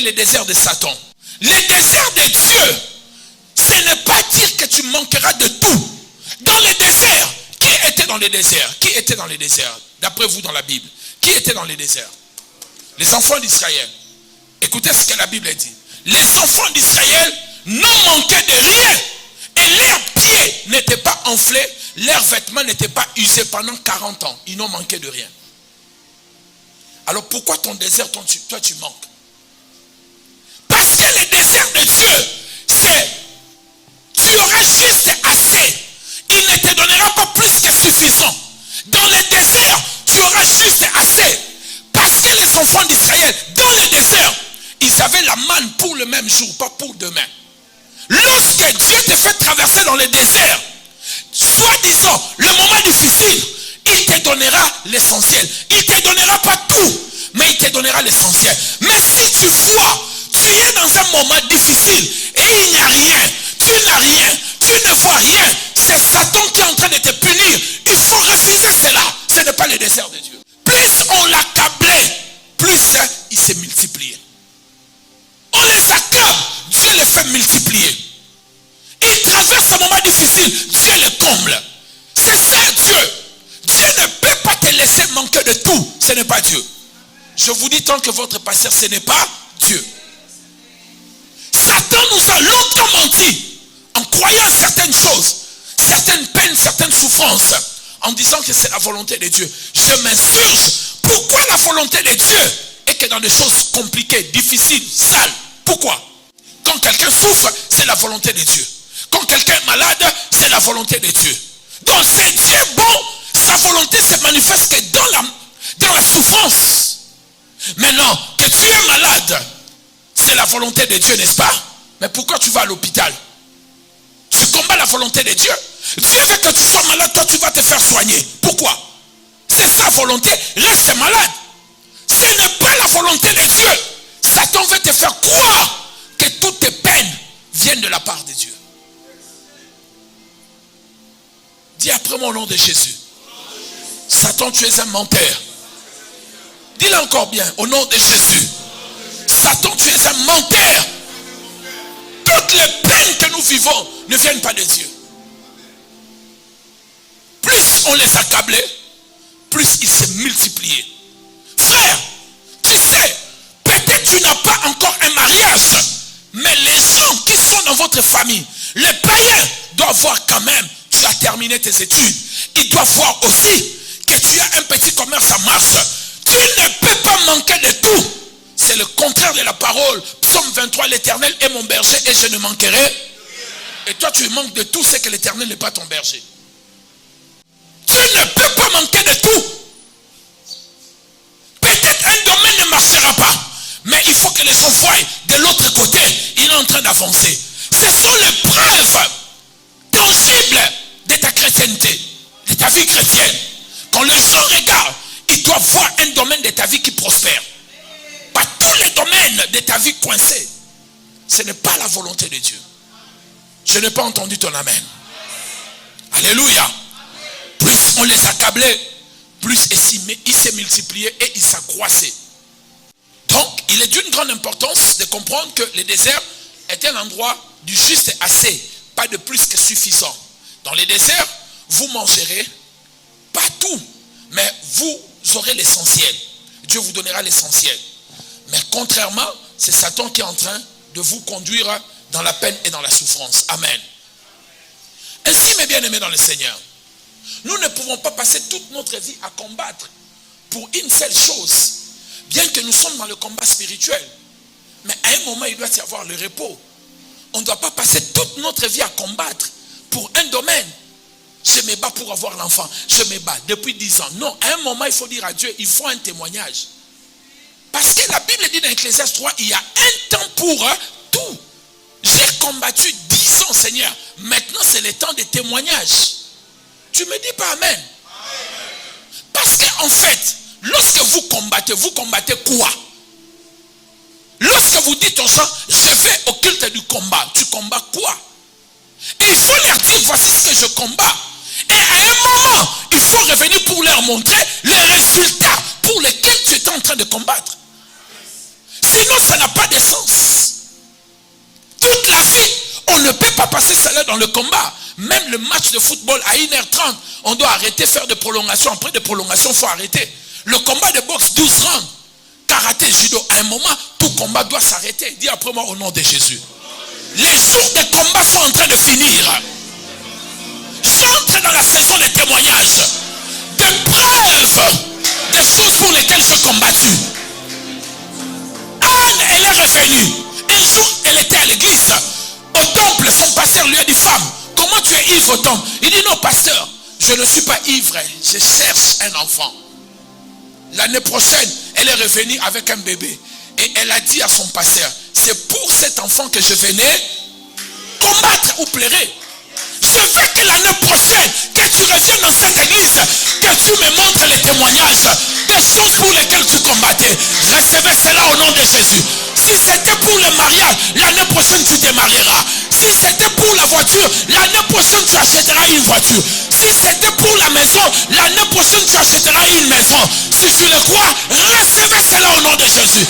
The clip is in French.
les déserts de Satan. Les déserts de Dieu, ce n'est pas dire que tu manqueras de tout. Dans les déserts, qui était dans les déserts? Qui était dans les déserts? D'après vous dans la Bible, qui était dans les déserts? Les enfants d'Israël. Écoutez ce que la Bible dit. Les enfants d'Israël n'ont manqué de rien. Et leurs pieds n'étaient pas enflés, leurs vêtements n'étaient pas usés pendant 40 ans. Ils n'ont manqué de rien. Alors pourquoi ton désert, toi tu manques? Parce que le désert de Dieu, c'est tu auras juste assez. Il ne te donnera pas plus que suffisant. Dans le désert, tu auras juste assez. Parce que les enfants d'Israël, dans le désert, ils avaient la manne pour le même jour, pas pour demain. Lorsque Dieu te fait traverser dans le désert, soi-disant, le moment difficile, il te donnera l'essentiel. Il ne te donnera pas tout, mais il te donnera l'essentiel. Mais si tu vois, tu es dans un moment difficile et il n'y a rien, tu n'as rien, tu ne vois rien, c'est Satan qui est en train de te punir. Il faut refuser cela. Ce n'est pas le désert de Dieu. Plus on l'accablait, plus il s'est multiplié. On les accable, Dieu les fait multiplier. Ils traversent un moment difficile, Dieu les comble. C'est ça Dieu. Dieu ne peut pas te laisser manquer de tout. Ce n'est pas Dieu. Je vous dis tant que votre pasteur, ce n'est pas Dieu. Satan nous a longtemps menti en croyant certaines choses, certaines peines, certaines souffrances, en disant que c'est la volonté de Dieu. Je m'insurge. Pourquoi la volonté de Dieu est que dans des choses compliquées, difficiles, sales? Pourquoi? Quand quelqu'un souffre, c'est la volonté de Dieu. Quand quelqu'un est malade, c'est la volonté de Dieu. Donc c'est Dieu bon, sa volonté se manifeste que dans la souffrance. Maintenant, que tu es malade, c'est la volonté de Dieu, n'est-ce pas? Mais pourquoi tu vas à l'hôpital? Tu combats la volonté de Dieu. Dieu veut que tu sois malade, toi tu vas te faire soigner. Pourquoi? C'est sa volonté, reste malade. Ce n'est pas la volonté de Dieu. Satan veut te faire croire que toutes tes peines viennent de la part de Dieu. Dis après moi au nom de Jésus. Satan, tu es un menteur. Dis-le encore bien, au nom de Jésus. Satan, tu es un menteur. Toutes les peines que nous vivons ne viennent pas de Dieu. Plus on les accablait, plus ils se multipliaient. Frère, tu sais, peut-être tu n'as pas encore un mariage, mais les gens qui sont dans votre famille, les païens doivent voir quand même, tu as terminé tes études. Ils doivent voir aussi que tu as un petit commerce en marche. Tu ne peux pas manquer de tout. C'est le contraire de la parole. Psaume 23, l'Éternel est mon berger et je ne manquerai. Et toi tu manques de tout, c'est que l'Éternel n'est pas ton berger. Tu ne peux pas manquer de tout. Peut-être un domaine ne marchera pas, mais il faut que les gens voient de l'autre côté, il est en train d'avancer. Ce sont les preuves tangibles de ta chrétienté, de ta vie chrétienne. Quand les gens regardent, ils doivent voir un domaine de ta vie qui prospère. Pas tous les domaines de ta vie coincés. Ce n'est pas la volonté de Dieu. Je n'ai pas entendu ton amen. Alléluia. Plus on les accablait, plus il s'est multiplié et il s'accroissait. Donc, il est d'une grande importance de comprendre que le désert est un endroit du juste assez, pas de plus que suffisant. Dans les déserts, vous mangerez pas tout, mais vous aurez l'essentiel. Dieu vous donnera l'essentiel. Mais contrairement, c'est Satan qui est en train de vous conduire dans la peine et dans la souffrance. Amen. Ainsi, mes bien-aimés dans le Seigneur, nous ne pouvons pas passer toute notre vie à combattre pour une seule chose, bien que nous sommes dans le combat spirituel. Mais à un moment, il doit y avoir le repos. On ne doit pas passer toute notre vie à combattre pour un domaine. Je me bats pour avoir l'enfant. Je me bats depuis 10 ans. Non, à un moment, il faut dire à Dieu, il faut un témoignage. Parce que la Bible dit dans Ecclésiaste 3, il y a un temps pour tout. J'ai combattu 10 ans, Seigneur. Maintenant, c'est le temps des témoignages. Tu me dis pas amen. Parce qu'en fait, lorsque vous combattez quoi? Lorsque vous dites aux gens, je vais au culte du combat, tu combats quoi? Et il faut leur dire, voici ce que je combats. Et à un moment, il faut revenir pour leur montrer les résultats pour lesquels tu es en train de combattre. Sinon, ça n'a pas de sens. passer cela dans le combat. Même le match de football à 1h30, on doit arrêter, faire des prolongations. Après des prolongations, il faut arrêter. Le combat de boxe, 12 rounds. Karaté, judo, à un moment, tout combat doit s'arrêter. Dis après moi au nom de Jésus. Les jours de combat sont en train de finir. J'entre dans la saison des témoignages, des preuves, des choses pour lesquelles j'ai combattu. Anne, elle est revenue. Un jour, elle était à l'église, au temple. Son pasteur lui a dit, femme, comment tu es ivre au temple? Il dit, non, pasteur, je ne suis pas ivre, je cherche un enfant. L'année prochaine, elle est revenue avec un bébé. Et elle a dit à son pasteur, c'est pour cet enfant que je venais combattre ou pleurer. Je veux que l'année prochaine, que tu reviennes dans cette église, que tu me montres les témoignages des choses pour lesquelles tu combattais. Recevez cela au nom de Jésus. Si c'était pour le mariage, l'année prochaine tu te marieras. Si c'était pour la voiture, l'année prochaine tu achèteras une voiture. Si c'était pour la maison, l'année prochaine tu achèteras une maison. Si tu le crois, recevez cela au nom de Jésus.